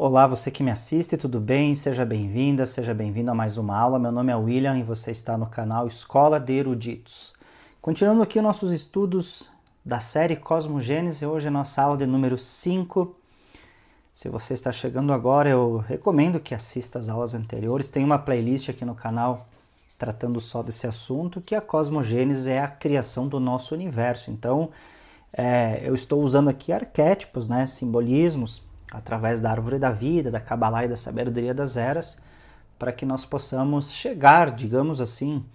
Olá, você que me assiste, tudo bem? Seja bem-vinda, seja bem-vindo a mais uma aula. Meu nome é William e você está no canal Escola de Eruditos. Continuando aqui os nossos estudos da série Cosmogênese, hoje é a nossa aula de número 5. Se você está chegando agora, eu recomendo que assista as aulas anteriores. Tem uma playlist aqui no canal tratando só desse assunto, que a cosmogênese é a criação do nosso universo. Então, eu estou usando aqui arquétipos, simbolismos, através da árvore da vida, da Kabbalah e da sabedoria das eras, para que nós possamos chegar, digamos assim,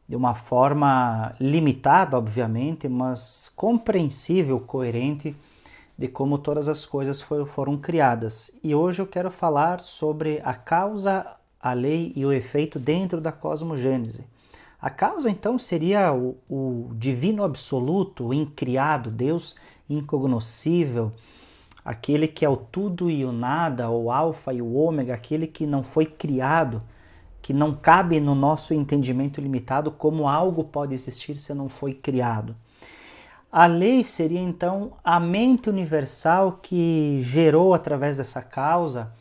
de uma forma limitada, obviamente, mas compreensível, coerente, de como todas as coisas foram criadas. E hoje eu quero falar sobre a causa, a lei e o efeito dentro da cosmogênese. A causa, então, seria o divino absoluto, o incriado, Deus incognoscível, aquele que é o tudo e o nada, o alfa e o ômega, aquele que não foi criado, que não cabe no nosso entendimento limitado como algo pode existir se não foi criado. A lei seria então a mente universal que gerou através dessa causa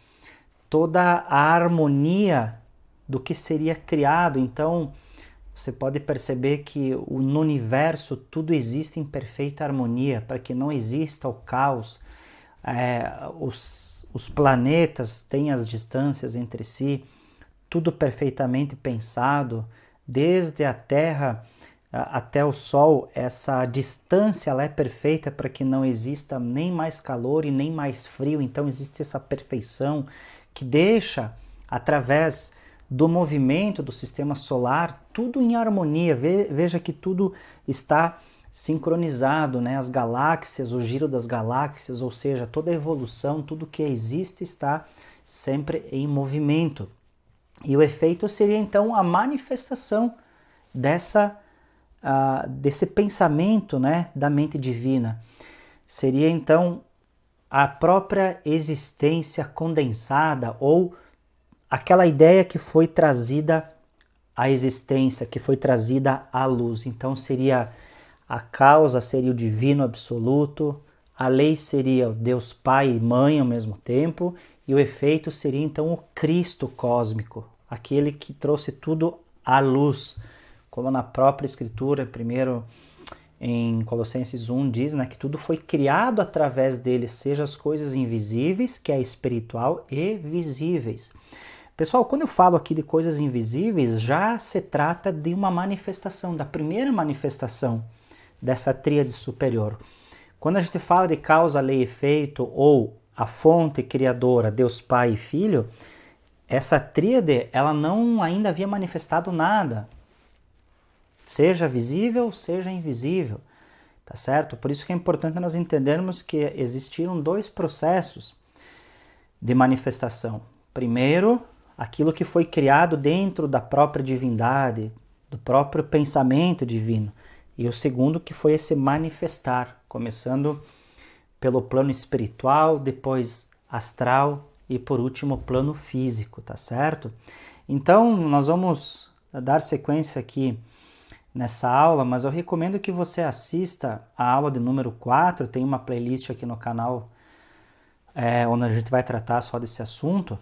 toda a harmonia do que seria criado. Então, você pode perceber que no universo tudo existe em perfeita harmonia, para que não exista o caos. Os planetas têm as distâncias entre si, tudo perfeitamente pensado, desde a Terra até o Sol, essa distância ela é perfeita para que não exista nem mais calor e nem mais frio, então existe essa perfeição que deixa, através do movimento do sistema solar, tudo em harmonia. Veja que tudo está sincronizado, as galáxias, o giro das galáxias, ou seja, toda a evolução, tudo que existe está sempre em movimento. E o efeito seria então a manifestação desse pensamento, da mente divina. Seria então a própria existência condensada, ou aquela ideia que foi trazida à existência, que foi trazida à luz. Então a causa seria o divino absoluto, a lei seria o Deus Pai e Mãe ao mesmo tempo, e o efeito seria então o Cristo cósmico, aquele que trouxe tudo à luz, como na própria Escritura, primeiro em Colossenses 1 diz, que tudo foi criado através dele, seja as coisas invisíveis, que é espiritual, e visíveis. Pessoal, quando eu falo aqui de coisas invisíveis, já se trata de uma manifestação, da primeira manifestação dessa tríade superior. Quando a gente fala de causa, lei e efeito, ou a fonte criadora, Deus Pai e Filho, essa tríade, ela não ainda havia manifestado nada, seja visível, seja invisível, tá certo? Por isso que é importante nós entendermos que existiram dois processos de manifestação. Primeiro, aquilo que foi criado dentro da própria divindade, do próprio pensamento divino. E o segundo que foi esse manifestar, começando pelo plano espiritual, depois astral e por último plano físico, tá certo? Então nós vamos dar sequência aqui nessa aula, mas eu recomendo que você assista a aula de número 4, tem uma playlist aqui no canal onde a gente vai tratar só desse assunto,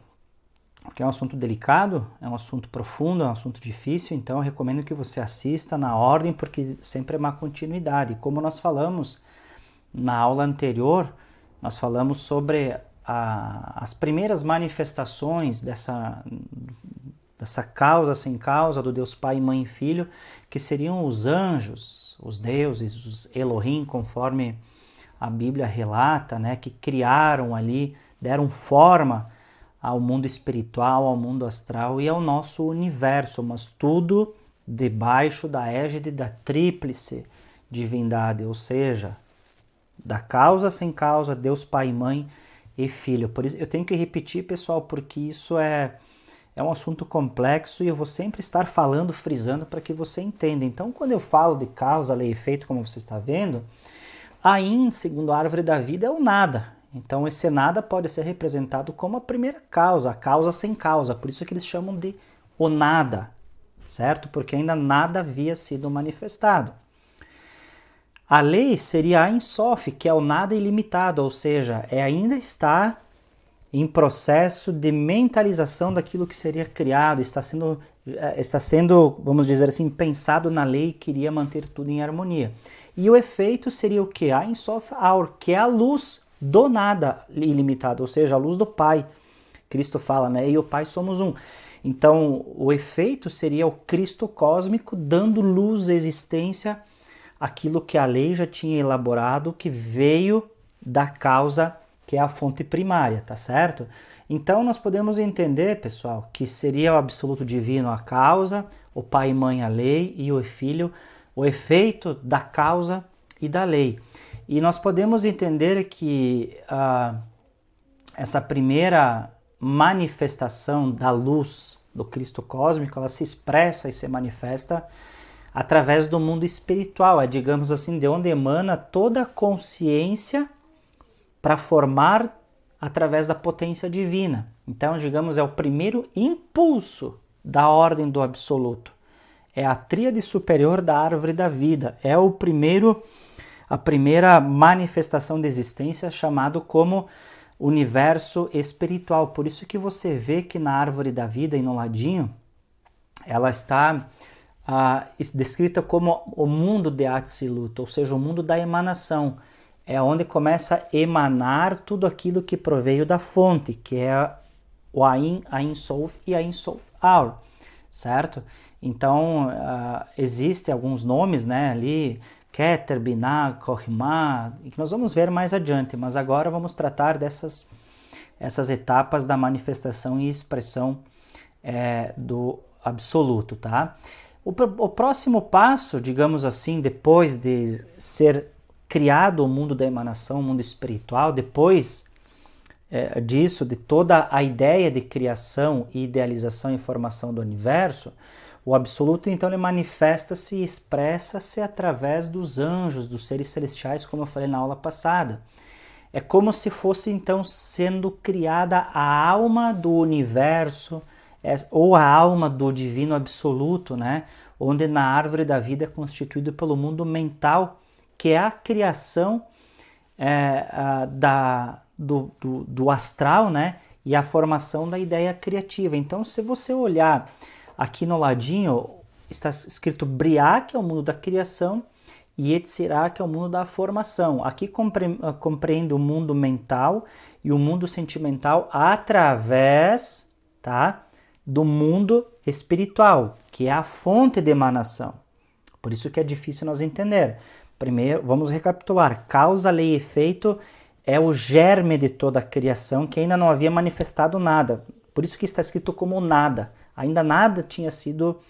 que é um assunto delicado, é um assunto profundo, é um assunto difícil, então eu recomendo que você assista na ordem, porque sempre é uma continuidade. Como nós falamos na aula anterior, nós falamos sobre as primeiras manifestações dessa causa sem causa do Deus Pai, Mãe e Filho, que seriam os anjos, os deuses, os Elohim, conforme a Bíblia relata, que criaram ali, deram forma ao mundo espiritual, ao mundo astral e ao nosso universo, mas tudo debaixo da égide da tríplice divindade, ou seja, da causa sem causa, Deus Pai, Mãe e Filho. Por isso eu tenho que repetir, pessoal, porque isso é um assunto complexo e eu vou sempre estar falando, frisando para que você entenda. Então, quando eu falo de causa, lei e efeito, como você está vendo, a Yin, segundo a árvore da vida, é o nada. Então esse nada pode ser representado como a primeira causa, a causa sem causa, por isso que eles chamam de o nada, certo? Porque ainda nada havia sido manifestado. A lei seria a Ein Sof, que é o nada ilimitado, ou seja, ainda está em processo de mentalização daquilo que seria criado, está sendo, vamos dizer assim, pensado na lei que iria manter tudo em harmonia. E o efeito seria o que? A Ein Sof Aur, que é a luz do nada ilimitado, ou seja, a luz do Pai. Cristo fala, né? Eu e o Pai somos um. Então, o efeito seria o Cristo cósmico dando luz à existência, aquilo que a lei já tinha elaborado, que veio da causa, que é a fonte primária, tá certo? Então, nós podemos entender, pessoal, que seria o absoluto divino a causa, o Pai e Mãe a lei e o Filho o efeito da causa e da lei. E nós podemos entender que essa primeira manifestação da luz do Cristo cósmico, ela se expressa e se manifesta através do mundo espiritual, é, digamos assim, de onde emana toda a consciência para formar através da potência divina. Então, digamos, é o primeiro impulso da ordem do absoluto. É a tríade superior da árvore da vida. É a primeira manifestação de existência chamado como universo espiritual. Por isso que você vê que na árvore da vida e no ladinho, ela está descrita como o mundo de Atzilut, ou seja, o mundo da emanação. É onde começa a emanar tudo aquilo que proveio da fonte, que é o Ein Sof e Ein Sof Aur, certo? Então, existem alguns nomes, né, ali, Keter, Binah, Chokhmah, que nós vamos ver mais adiante, mas agora vamos tratar essas etapas da manifestação e expressão do absoluto, tá? O próximo passo, digamos assim, depois de ser criado o mundo da emanação, o mundo espiritual, depois disso, de toda a ideia de criação, idealização e formação do universo, o absoluto, então, ele manifesta-se e expressa-se através dos anjos, dos seres celestiais, como eu falei na aula passada. É como se fosse, então, sendo criada a alma do universo, ou a alma do divino absoluto, né? Onde na árvore da vida é constituído pelo mundo mental, que é a criação do astral, né? E a formação da ideia criativa. Então, se você olhar aqui no ladinho, está escrito Briá, que é o mundo da criação, e Yetzirá, que é o mundo da formação. Aqui compreende o mundo mental e o mundo sentimental através, tá, do mundo espiritual, que é a fonte de emanação. Por isso que é difícil nós entender. Primeiro, vamos recapitular. Causa, lei e efeito é o germe de toda a criação, que ainda não havia manifestado nada. Por isso que está escrito como nada. Ainda nada tinha sido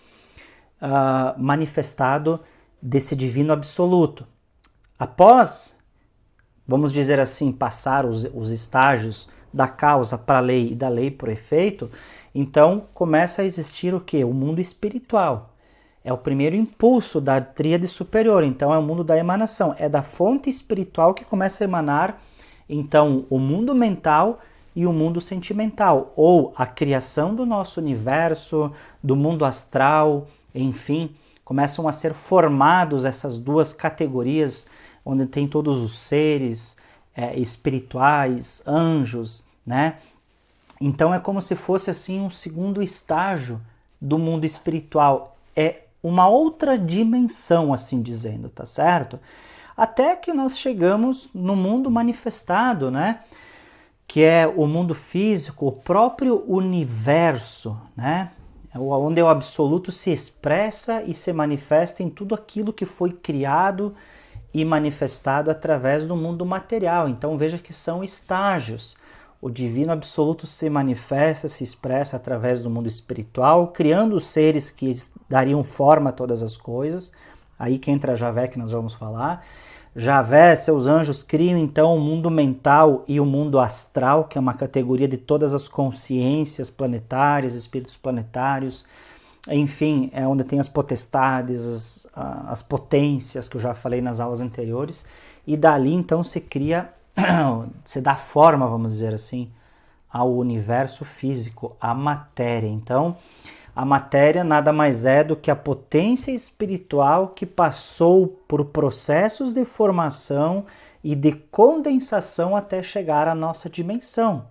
manifestado desse divino absoluto. Após, vamos dizer assim, passar os estágios da causa para a lei e da lei para o efeito, então começa a existir o quê? O mundo espiritual. É o primeiro impulso da tríade superior, então é o mundo da emanação. É da fonte espiritual que começa a emanar, então, o mundo mental e o mundo sentimental, ou a criação do nosso universo, do mundo astral, enfim, começam a ser formados essas duas categorias, onde tem todos os seres espirituais, anjos, né? Então é como se fosse assim um segundo estágio do mundo espiritual, é uma outra dimensão, assim dizendo, tá certo? Até que nós chegamos no mundo manifestado, né? Que é o mundo físico, o próprio universo, né? Onde o absoluto se expressa e se manifesta em tudo aquilo que foi criado e manifestado através do mundo material. Então veja que são estágios. O divino absoluto se manifesta, se expressa através do mundo espiritual, criando os seres que dariam forma a todas as coisas. Aí que entra Javé, que nós vamos falar. Javé, seus anjos criam então o mundo mental e o mundo astral, que é uma categoria de todas as consciências planetárias, espíritos planetários, enfim, é onde tem as potestades, as potências que eu já falei nas aulas anteriores, e dali então se cria, se dá forma, vamos dizer assim, ao universo físico, à matéria. Então, a matéria nada mais é do que a potência espiritual que passou por processos de formação e de condensação até chegar à nossa dimensão.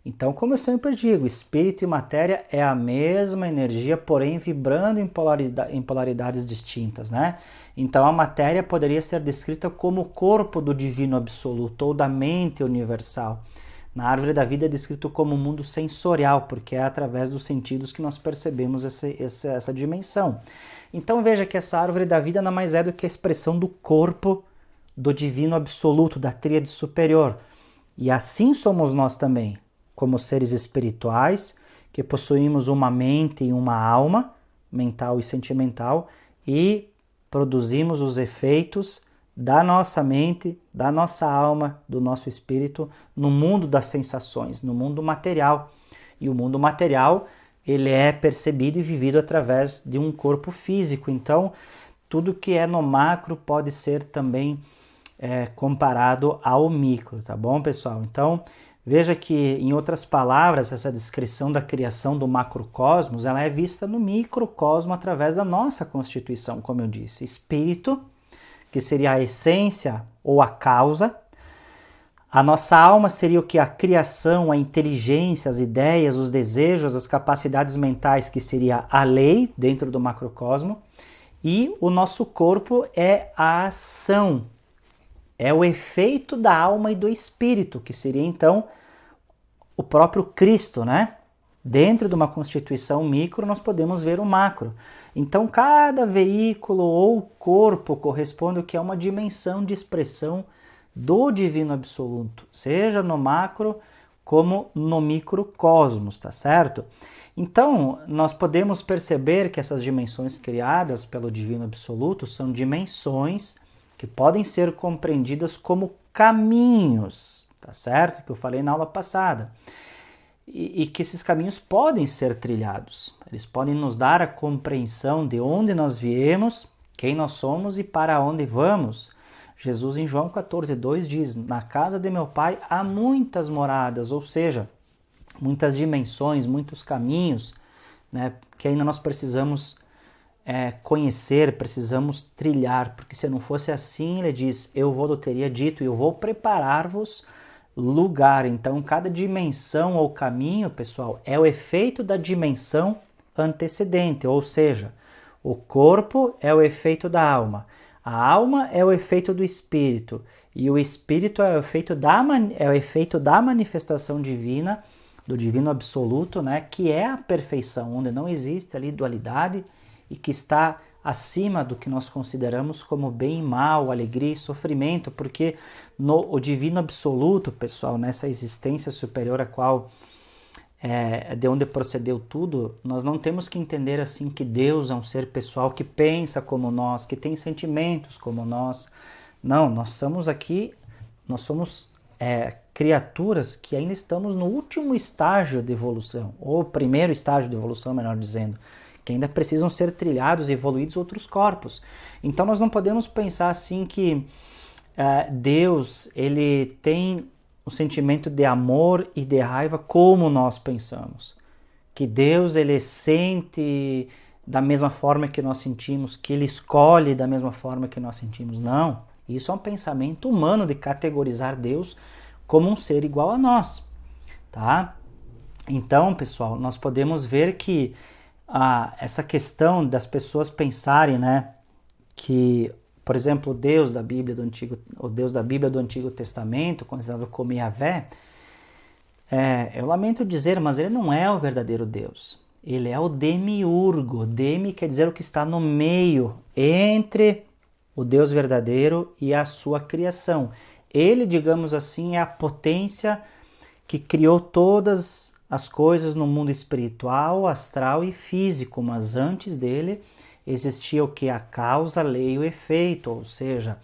Então, como eu sempre digo, espírito e matéria é a mesma energia, porém vibrando em polaridades distintas, né? Então, a matéria poderia ser descrita como o corpo do divino absoluto ou da mente universal. Na árvore da vida é descrito como um mundo sensorial, porque é através dos sentidos que nós percebemos essa dimensão. Então veja que essa árvore da vida nada mais é do que a expressão do corpo do divino absoluto, da tríade superior. E assim somos nós também, como seres espirituais, que possuímos uma mente e uma alma, mental e sentimental, e produzimos os efeitos da nossa mente, da nossa alma, do nosso espírito, no mundo das sensações, no mundo material. E o mundo material, ele é percebido e vivido através de um corpo físico. Então, tudo que é no macro pode ser também comparado ao micro, tá bom, pessoal? Então, veja que, em outras palavras, essa descrição da criação do macrocosmos, ela é vista no microcosmo através da nossa constituição, como eu disse. Espírito, que seria a essência ou a causa. A nossa alma seria o que? A criação, a inteligência, as ideias, os desejos, as capacidades mentais, que seria a lei dentro do macrocosmo. E o nosso corpo é a ação, é o efeito da alma e do espírito, que seria então o próprio Cristo, né? Dentro de uma constituição micro, nós podemos ver o macro. Então, cada veículo ou corpo corresponde ao que é uma dimensão de expressão do divino absoluto, seja no macro como no microcosmos, tá certo? Então, nós podemos perceber que essas dimensões criadas pelo divino absoluto são dimensões que podem ser compreendidas como caminhos, tá certo? Que eu falei na aula passada. E que esses caminhos podem ser trilhados. Eles podem nos dar a compreensão de onde nós viemos, quem nós somos e para onde vamos. Jesus em João 14,2 diz: na casa de meu pai há muitas moradas, ou seja, muitas dimensões, muitos caminhos, né, que ainda nós precisamos conhecer, precisamos trilhar, porque se não fosse assim, ele diz, eu teria dito, eu vou preparar-vos lugar. Então, cada dimensão ou caminho, pessoal, é o efeito da dimensão antecedente, ou seja, o corpo é o efeito da alma, a alma é o efeito do espírito, e o espírito é o efeito da manifestação divina, do divino absoluto, né, que é a perfeição, onde não existe ali dualidade e que está acima do que nós consideramos como bem e mal, alegria e sofrimento, porque o divino absoluto, pessoal, nessa existência superior a qual de onde procedeu tudo, nós não temos que entender assim que Deus é um ser pessoal que pensa como nós, que tem sentimentos como nós. Não, nós somos criaturas que ainda estamos no último estágio de evolução, ou primeiro estágio de evolução, melhor dizendo, que ainda precisam ser trilhados e evoluídos outros corpos. Então nós não podemos pensar assim que Deus ele tem um sentimento de amor e de raiva como nós pensamos. Que Deus ele sente da mesma forma que nós sentimos, que ele escolhe da mesma forma que nós sentimos. Não, isso é um pensamento humano de categorizar Deus como um ser igual a nós, tá? Então, pessoal, nós podemos ver que essa questão das pessoas pensarem, né, que, por exemplo, o Deus da Bíblia do Antigo Testamento, considerado como Yahvé, eu lamento dizer, mas ele não é o verdadeiro Deus. Ele é o demiurgo. Demi quer dizer o que está no meio, entre o Deus verdadeiro e a sua criação. Ele, digamos assim, é a potência que criou todas as coisas no mundo espiritual, astral e físico, mas antes dele existia o que? A causa, a lei e o efeito, ou seja,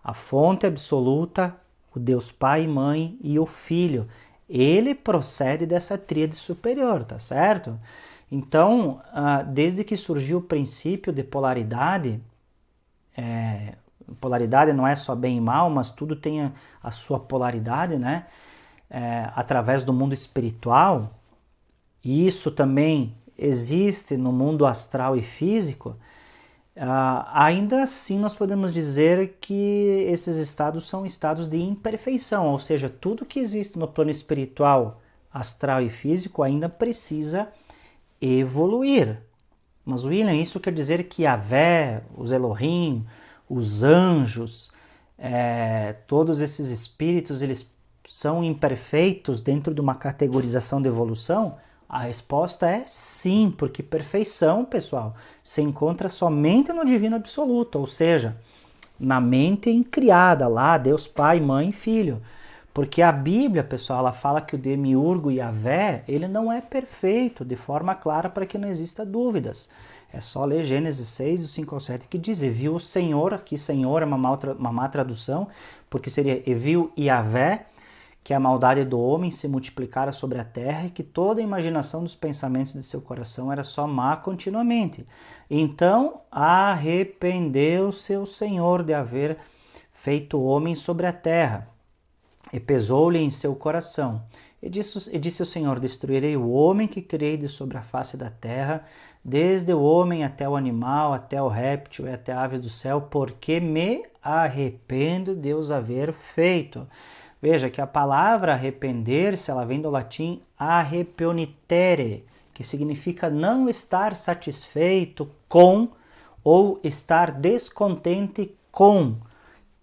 a fonte absoluta, o Deus Pai, Mãe e o Filho. Ele procede dessa tríade superior, tá certo? Então, desde que surgiu o princípio de polaridade, polaridade não é só bem e mal, mas tudo tem a sua polaridade, né? Através do mundo espiritual, e isso também existe no mundo astral e físico, ainda assim nós podemos dizer que esses estados são estados de imperfeição, ou seja, tudo que existe no plano espiritual astral e físico ainda precisa evoluir. Mas, William, isso quer dizer que Yahvé, os Elohim, os anjos, todos esses espíritos, eles são imperfeitos dentro de uma categorização de evolução? A resposta é sim, porque perfeição, pessoal, se encontra somente no divino absoluto, ou seja, na mente incriada lá, Deus Pai, Mãe e Filho. Porque a Bíblia, pessoal, ela fala que o demiurgo Yahvé, ele não é perfeito, de forma clara para que não exista dúvidas. É só ler Gênesis 6, do 5 ao 7, que diz, e viu o Senhor, aqui Senhor é uma má tradução, porque seria, e viu Yahvé, que a maldade do homem se multiplicara sobre a terra e que toda a imaginação dos pensamentos de seu coração era só má continuamente. Então arrependeu-se o Senhor de haver feito o homem sobre a terra, e pesou-lhe em seu coração. E disse o Senhor, destruirei o homem que criei de sobre a face da terra, desde o homem até o animal, até o réptil e até aves do céu, porque me arrependo de os haver feito. Veja que a palavra arrepender-se, ela vem do latim arrepionitere, que significa não estar satisfeito com ou estar descontente com,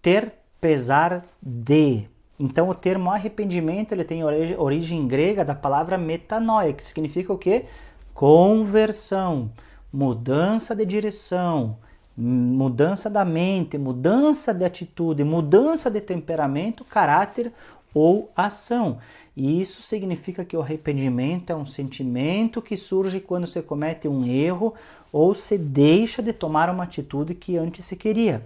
ter pesar de. Então o termo arrependimento ele tem origem grega da palavra metanoia, que significa o quê? Conversão, mudança de direção, mudança da mente, mudança de atitude, mudança de temperamento, caráter ou ação. E isso significa que o arrependimento é um sentimento que surge quando você comete um erro ou se deixa de tomar uma atitude que antes se queria,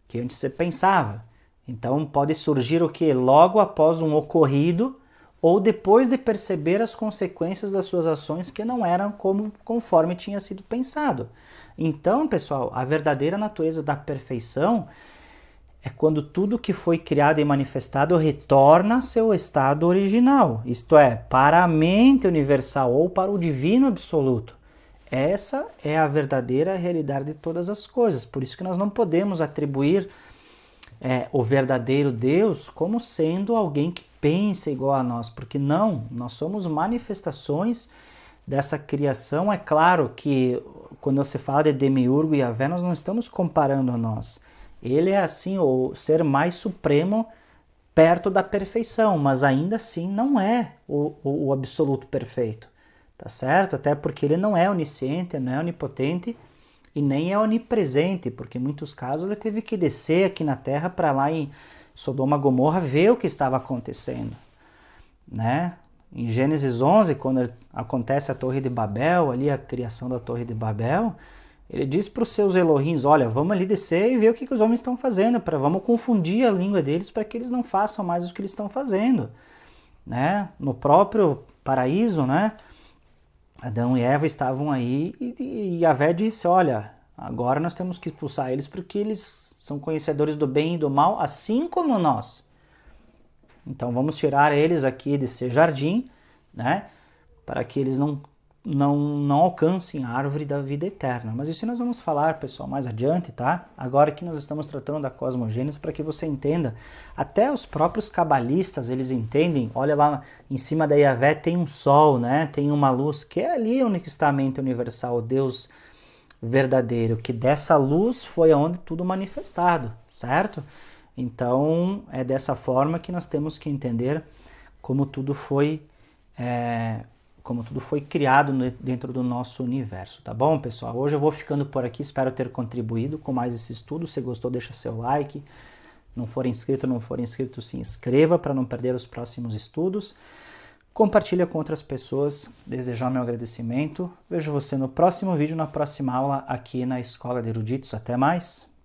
que antes você pensava. Então pode surgir o que? Logo após um ocorrido ou depois de perceber as consequências das suas ações que não eram conforme tinha sido pensado. Então, pessoal, a verdadeira natureza da perfeição é quando tudo que foi criado e manifestado retorna a seu estado original, isto é, para a mente universal ou para o divino absoluto. Essa é a verdadeira realidade de todas as coisas, por isso que nós não podemos atribuir o verdadeiro Deus como sendo alguém que pensa igual a nós, porque não, nós somos manifestações dessa criação. É claro que quando você fala de Demiurgo e Yahvé, nós não estamos comparando a nós. Ele é assim o ser mais supremo perto da perfeição, mas ainda assim não é o absoluto perfeito, tá certo? Até porque ele não é onisciente, não é onipotente e nem é onipresente, porque em muitos casos ele teve que descer aqui na Terra para lá em Sodoma e Gomorra ver o que estava acontecendo, né? Em Gênesis 11, quando acontece a Torre de Babel, ali a criação da Torre de Babel, ele diz para os seus Elohims, olha, vamos ali descer e ver o que os homens estão fazendo, vamos confundir a língua deles para que eles não façam mais o que eles estão fazendo, né? No próprio paraíso, né? Adão e Eva estavam aí e Yahvé disse, olha, agora nós temos que expulsar eles porque eles são conhecedores do bem e do mal, assim como nós. Então vamos tirar eles aqui desse jardim, né, para que eles não alcancem a árvore da vida eterna. Mas isso nós vamos falar, pessoal, mais adiante, tá? Agora que nós estamos tratando da cosmogênese para que você entenda. Até os próprios cabalistas, eles entendem, olha lá em cima da Yahvé tem um sol, né? Tem uma luz, que é ali onde está a mente universal, o Deus verdadeiro, que dessa luz foi aonde tudo manifestado, certo? Então, é dessa forma que nós temos que entender como tudo foi criado dentro do nosso universo, tá bom, pessoal? Hoje eu vou ficando por aqui, espero ter contribuído com mais esse estudo. Se gostou, deixa seu like. Não for inscrito, se inscreva para não perder os próximos estudos. Compartilha com outras pessoas, desejar meu agradecimento. Vejo você no próximo vídeo, na próxima aula aqui na Escola de Eruditos. Até mais!